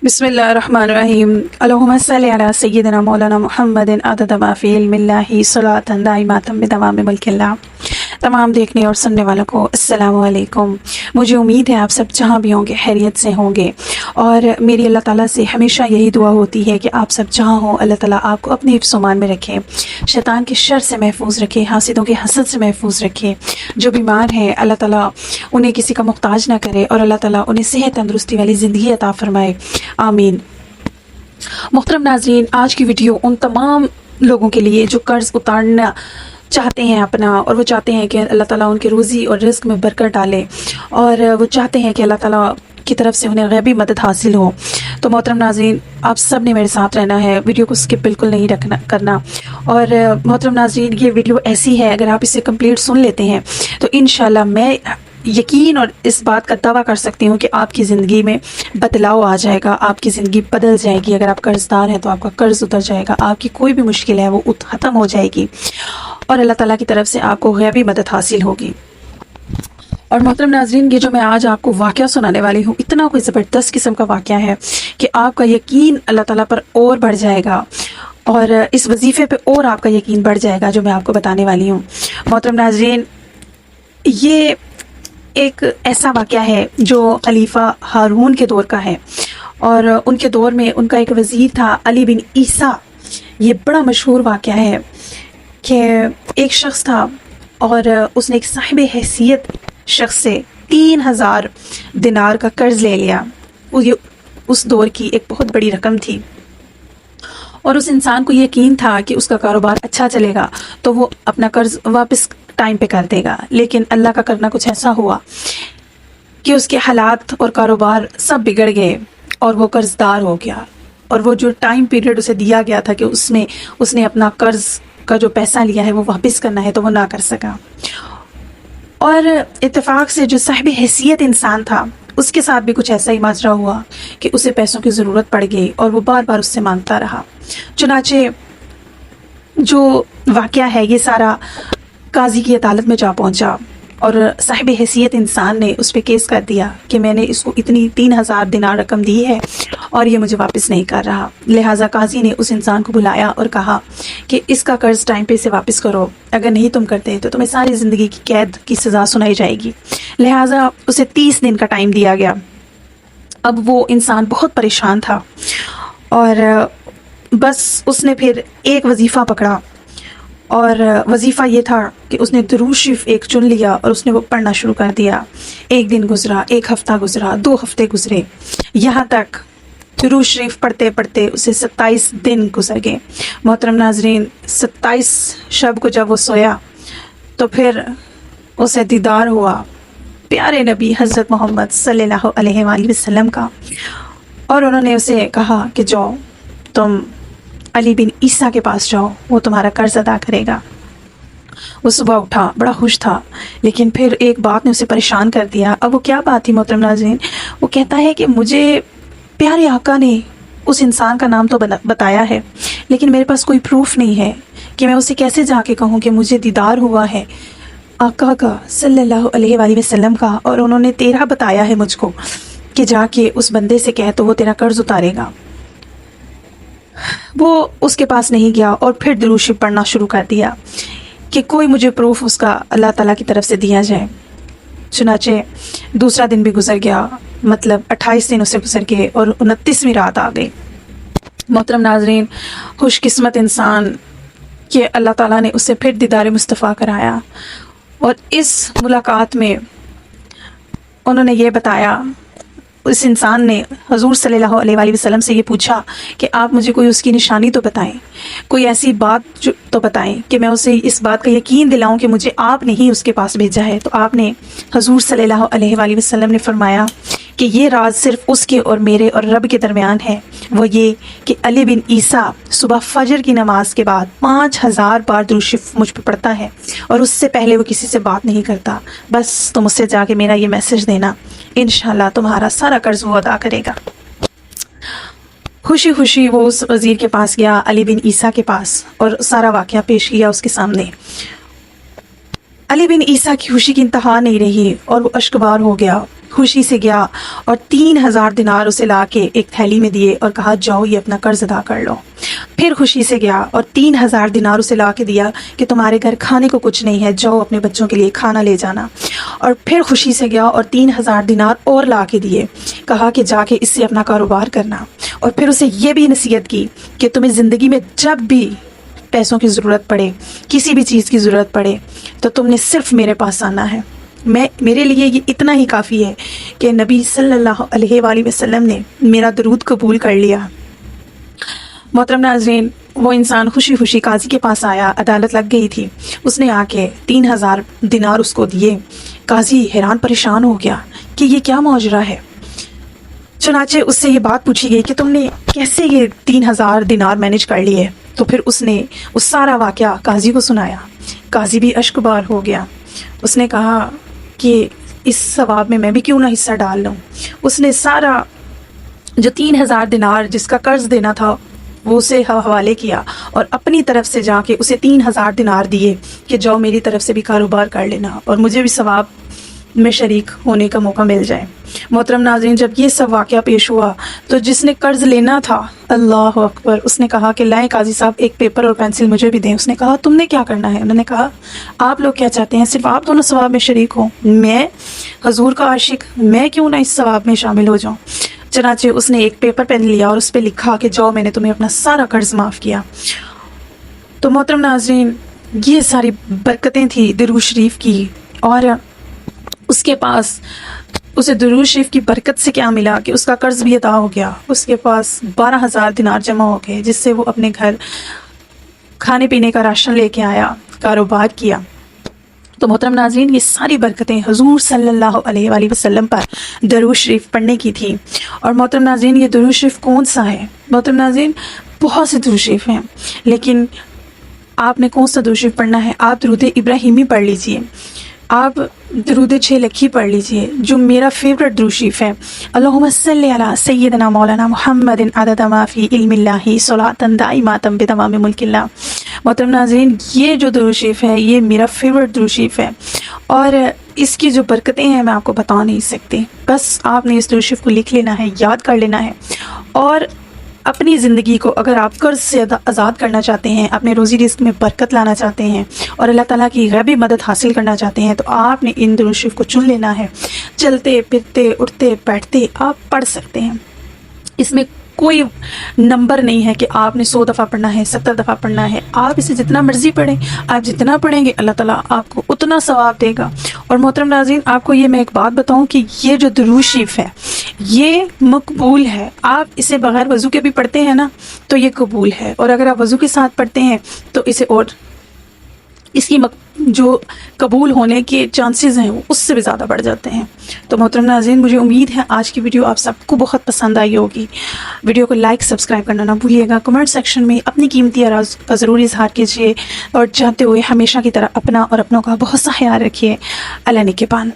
بسم اللہ الرحمن الرحیم اللہم صلی علی سیدنا مولانا محمد عدد ما فی علم اللہ صلاۃ دائمۃ بدوام ملک اللہ۔ تمام دیکھنے اور سننے والوں کو السلام علیکم۔ مجھے امید ہے آپ سب جہاں بھی ہوں گے خیریت سے ہوں گے، اور میری اللہ تعالیٰ سے ہمیشہ یہی دعا ہوتی ہے کہ آپ سب جہاں ہوں اللہ تعالیٰ آپ کو اپنے حفظ و امان میں رکھے، شیطان کے شر سے محفوظ رکھے، حاسدوں کے حسد سے محفوظ رکھے۔ جو بیمار ہیں اللہ تعالیٰ انہیں کسی کا محتاج نہ کرے، اور اللہ تعالیٰ انہیں صحت تندرستی والی زندگی عطا فرمائے، آمین۔ محترم ناظرین، آج کی ویڈیو ان تمام لوگوں کے لیے جو قرض اتارنا چاہتے ہیں اپنا، اور وہ چاہتے ہیں کہ اللہ تعالیٰ ان کے روزی اور رزق میں برکت ڈالے، اور وہ چاہتے ہیں کہ اللہ تعالیٰ کی طرف سے انہیں غیبی مدد حاصل ہو۔ تو محترم ناظرین، آپ سب نے میرے ساتھ رہنا ہے، ویڈیو کو سکپ بالکل نہیں کرنا۔ اور محترم ناظرین، یہ ویڈیو ایسی ہے اگر آپ اسے کمپلیٹ سن لیتے ہیں تو انشاءاللہ میں یقین اور اس بات کا دعویٰ کر سکتی ہوں کہ آپ کی زندگی میں بدلاؤ آ جائے گا، آپ کی زندگی بدل جائے گی۔ اگر آپ قرض دار ہیں تو آپ کا قرض اتر جائے گا، آپ کی کوئی بھی مشکل ہے وہ ختم ہو جائے گی، اور اللہ تعالیٰ کی طرف سے آپ کو غیبی مدد حاصل ہوگی۔ اور محترم ناظرین، یہ جو میں آج آپ کو واقعہ سنانے والی ہوں، اتنا کوئی زبردست قسم کا واقعہ ہے کہ آپ کا یقین اللہ تعالیٰ پر اور بڑھ جائے گا، اور اس وظیفے پہ اور آپ کا یقین بڑھ جائے گا جو میں آپ کو بتانے والی ہوں۔ محترم ناظرین، یہ ایک ایسا واقعہ ہے جو خلیفہ ہارون کے دور کا ہے، اور ان کے دور میں ان کا ایک وزیر تھا علی بن عیسیٰ۔ یہ بڑا مشہور واقعہ ہے کہ ایک شخص تھا اور اس نے ایک صاحب حیثیت شخص سے 3000 دینار کا قرض لے لیا۔ اس دور کی ایک بہت بڑی رقم تھی، اور اس انسان کو یقین تھا کہ اس کا کاروبار اچھا چلے گا تو وہ اپنا قرض واپس ٹائم پہ کر دے گا، لیکن اللہ کا کرنا کچھ ایسا ہوا کہ اس کے حالات اور کاروبار سب بگڑ گئے، اور وہ قرض دار ہو گیا، اور وہ جو ٹائم پیریڈ اسے دیا گیا تھا کہ اس نے اپنا قرض کا جو پیسہ لیا ہے وہ واپس کرنا ہے تو وہ نہ کر سکا۔ اور اتفاق سے جو صاحب حیثیت انسان تھا اس کے ساتھ بھی کچھ ایسا ہی ماجرا ہوا کہ اسے پیسوں کی ضرورت پڑ گئی، اور وہ بار بار اس سے مانگتا رہا۔ چنانچہ جو واقعہ ہے یہ سارا قاضی کی عدالت میں جا پہنچا، اور صاحب حیثیت انسان نے اس پہ کیس کر دیا کہ میں نے اس کو اتنی 3000 دینار رقم دی ہے اور یہ مجھے واپس نہیں کر رہا۔ لہٰذا قاضی نے اس انسان کو بلایا اور کہا کہ اس کا قرض ٹائم پہ سے واپس کرو، اگر نہیں تم کرتے تو تمہیں ساری زندگی کی قید کی سزا سنائی جائے گی۔ لہٰذا اسے 30 دن کا ٹائم دیا گیا۔ اب وہ انسان بہت پریشان تھا، اور بس اس نے پھر ایک وظیفہ پکڑا، اور وظیفہ یہ تھا کہ اس نے درود شریف ایک چن لیا اور اس نے وہ پڑھنا شروع کر دیا۔ ایک دن گزرا، ایک ہفتہ گزرا، 2 ہفتے گزرے، یہاں تک درود شریف پڑھتے پڑھتے اسے 27 دن گزر گئے۔ محترم ناظرین، 27 شب کو جب وہ سویا تو پھر اسے دیدار ہوا پیارے نبی حضرت محمد صلی اللہ علیہ وآلہ وسلم کا، اور انہوں نے اسے کہا کہ جاؤ تم علی بن عیسیٰ کے پاس جاؤ، وہ تمہارا قرض ادا کرے گا۔ وہ صبح اٹھا، بڑا خوش تھا، لیکن پھر ایک بات نے اسے پریشان کر دیا۔ اب وہ کیا بات تھی محترم ناظرین؟ وہ کہتا ہے کہ مجھے پیارے آقا نے اس انسان کا نام تو بتایا ہے، لیکن میرے پاس کوئی پروف نہیں ہے کہ میں اسے کیسے جا کے کہوں کہ مجھے دیدار ہوا ہے آقا کا صلی اللہ علیہ وآلہ وسلم کا، اور انہوں نے تیرا بتایا ہے مجھ کو کہ جا کے اس بندے سے کہہ تو وہ تیرا قرض اتارے گا۔ وہ اس کے پاس نہیں گیا، اور پھر درود شریف پڑھنا شروع کر دیا کہ کوئی مجھے پروف اس کا اللہ تعالیٰ کی طرف سے دیا جائے۔ چنانچہ دوسرا دن بھی گزر گیا، مطلب 28 دن اسے گزر گئے، اور 29ویں رات آ گئی۔ محترم ناظرین، خوش قسمت انسان کہ اللہ تعالیٰ نے اسے پھر دیدار مصطفیٰ کرایا، اور اس ملاقات میں انہوں نے یہ بتایا، اس انسان نے حضور صلی اللہ علیہ وآلہ وسلم سے یہ پوچھا کہ آپ مجھے کوئی اس کی نشانی تو بتائیں، کوئی ایسی بات تو بتائیں کہ میں اسے اس بات کا یقین دلاؤں کہ مجھے آپ نے ہی اس کے پاس بھیجا ہے۔ تو آپ نے حضور صلی اللہ علیہ وآلہ وسلم نے فرمایا کہ یہ راز صرف اس کے اور میرے اور رب کے درمیان ہے، وہ یہ کہ علی بن عیسیٰ صبح فجر کی نماز کے بعد 5000 بار درود شریف مجھ پہ پڑھتا ہے، اور اس سے پہلے وہ کسی سے بات نہیں کرتا۔ بس تم اس سے جا کے میرا یہ میسج دینا، انشاءاللہ تمہارا سارا قرض وہ ادا کرے گا۔ خوشی خوشی وہ اس وزیر کے پاس گیا، علی بن عیسیٰ کے پاس، اور سارا واقعہ پیش کیا اس کے سامنے۔ علی بن عیسیٰ کی خوشی کی انتہا نہیں رہی، اور وہ اشکبار ہو گیا، خوشی سے گیا اور 3000 دینار اسے لا کے ایک تھیلی میں دیے اور کہا جاؤ یہ اپنا قرض ادا کر لو۔ پھر خوشی سے گیا اور 3000 دینار اسے لا کے دیا کہ تمہارے گھر کھانے کو کچھ نہیں ہے، جاؤ اپنے بچوں کے لیے کھانا لے جانا۔ اور پھر خوشی سے گیا اور 3000 دینار اور لا کے دیے، کہا کہ جا کے اس سے اپنا کاروبار کرنا۔ اور پھر اسے یہ بھی نصیحت کی کہ تمہیں زندگی میں جب بھی پیسوں کی ضرورت پڑے، کسی بھی چیز کی ضرورت پڑے، تو تم نے صرف میرے پاس آنا ہے۔ میرے لیے یہ اتنا ہی کافی ہے کہ نبی صلی اللہ علیہ وآلہ وسلم نے میرا درود قبول کر لیا۔ محترم ناظرین، وہ انسان خوشی خوشی قاضی کے پاس آیا، عدالت لگ گئی تھی، اس نے آ کے 3000 دینار اس کو دیے۔ قاضی حیران پریشان ہو گیا کہ یہ کیا ماجرا ہے۔ چنانچہ اس سے یہ بات پوچھی گئی کہ تم نے کیسے یہ 3000 دینار مینیج کر لیے؟ تو پھر اس نے اس سارا واقعہ قاضی کو سنایا۔ قاضی بھی اشک بار ہو گیا۔ اس نے کہا کہ اس ثواب میں بھی کیوں نہ حصہ ڈال لوں۔ اس نے سارا جو 3000 دینار جس کا قرض دینا تھا وہ اسے حوالے کیا اور اپنی طرف سے جا کے اسے 3000 دینار دیے کہ جاؤ میری طرف سے بھی کاروبار کر لینا اور مجھے بھی ثواب میں شریک ہونے کا موقع مل جائے۔ محترم ناظرین، جب یہ سب واقعہ پیش ہوا تو جس نے قرض لینا تھا، اللہ اکبر، اس نے کہا کہ لائیں قاضی صاحب ایک پیپر اور پینسل مجھے بھی دیں۔ اس نے کہا تم نے کیا کرنا ہے؟ انہوں نے کہا آپ لوگ کیا چاہتے ہیں؟ صرف آپ دونوں ثواب میں شریک ہوں؟ میں حضور کا عاشق، میں کیوں نہ اس ثواب میں شامل ہو جاؤں؟ چنانچہ اس نے ایک پیپر پین لیا اور اس پہ لکھا کہ جاؤ میں نے تمہیں اپنا سارا قرض معاف کیا۔ تو محترم ناظرین، یہ ساری برکتیں تھی درود شریف کی، اور اس کے پاس اسے درود شریف کی برکت سے کیا ملا کہ اس کا قرض بھی ادا ہو گیا، اس کے پاس 12000 دینار جمع ہو گئے جس سے وہ اپنے گھر کھانے پینے کا راشن لے کے آیا، کاروبار کیا۔ تو محترم ناظرین، یہ ساری برکتیں حضور صلی اللہ علیہ وآلہ وسلم پر درود شریف پڑھنے کی تھی۔ اور محترم ناظرین، یہ درود شریف کون سا ہے؟ محترم ناظرین، بہت سے درود شریف ہیں، لیکن آپ نے کون سا درود شریف پڑھنا ہے؟ آپ درود ابراہیمی پڑھ لیجئے، آپ درود 6 لکھی پڑھ لیجئے جو میرا فیورٹ درود شریف ہے۔ اللہم صلی علی سیدنا مولانا محمد عدد ما فی علم اللہ صلاۃ دائمۃ بدوام ملک اللہ۔ محترم ناظرین، یہ جو درود شریف ہے یہ میرا فیورٹ درود شریف ہے، اور اس کی جو برکتیں ہیں میں آپ کو بتا نہیں سکتی۔ بس آپ نے اس درود شریف کو لکھ لینا ہے، یاد کر لینا ہے، اور اپنی زندگی کو اگر آپ قرض سے آزاد کرنا چاہتے ہیں، اپنے روزی رزق میں برکت لانا چاہتے ہیں، اور اللہ تعالیٰ کی غیبی مدد حاصل کرنا چاہتے ہیں، تو آپ نے ان درود شریف کو چن لینا ہے۔ چلتے پھرتے اٹھتے بیٹھتے آپ پڑھ سکتے ہیں، اس میں کوئی نمبر نہیں ہے کہ آپ نے 100 دفعہ پڑھنا ہے، 70 دفعہ پڑھنا ہے۔ آپ اسے جتنا مرضی پڑھیں، آپ جتنا پڑھیں گے اللہ تعالیٰ آپ کو اتنا ثواب دے گا۔ اور محترم ناظرین، آپ کو یہ میں ایک بات بتاؤں کہ یہ جو درود شریف ہے یہ مقبول ہے۔ آپ اسے بغیر وضو کے بھی پڑھتے ہیں نا تو یہ قبول ہے، اور اگر آپ وضو کے ساتھ پڑھتے ہیں تو اسے اور اس کی جو قبول ہونے کے چانسز ہیں وہ اس سے بھی زیادہ بڑھ جاتے ہیں۔ تو محترم ناظرین، مجھے امید ہے آج کی ویڈیو آپ سب کو بہت پسند آئی ہوگی۔ ویڈیو کو لائک سبسکرائب کرنا نہ بھولیے گا، کمنٹ سیکشن میں اپنی قیمتی آراء کا ضرور اظہار کیجیے، اور چاہتے ہوئے ہمیشہ کی طرح اپنا اور اپنوں کا بہت سا خیال رکھیے۔ اللہ نگہبان۔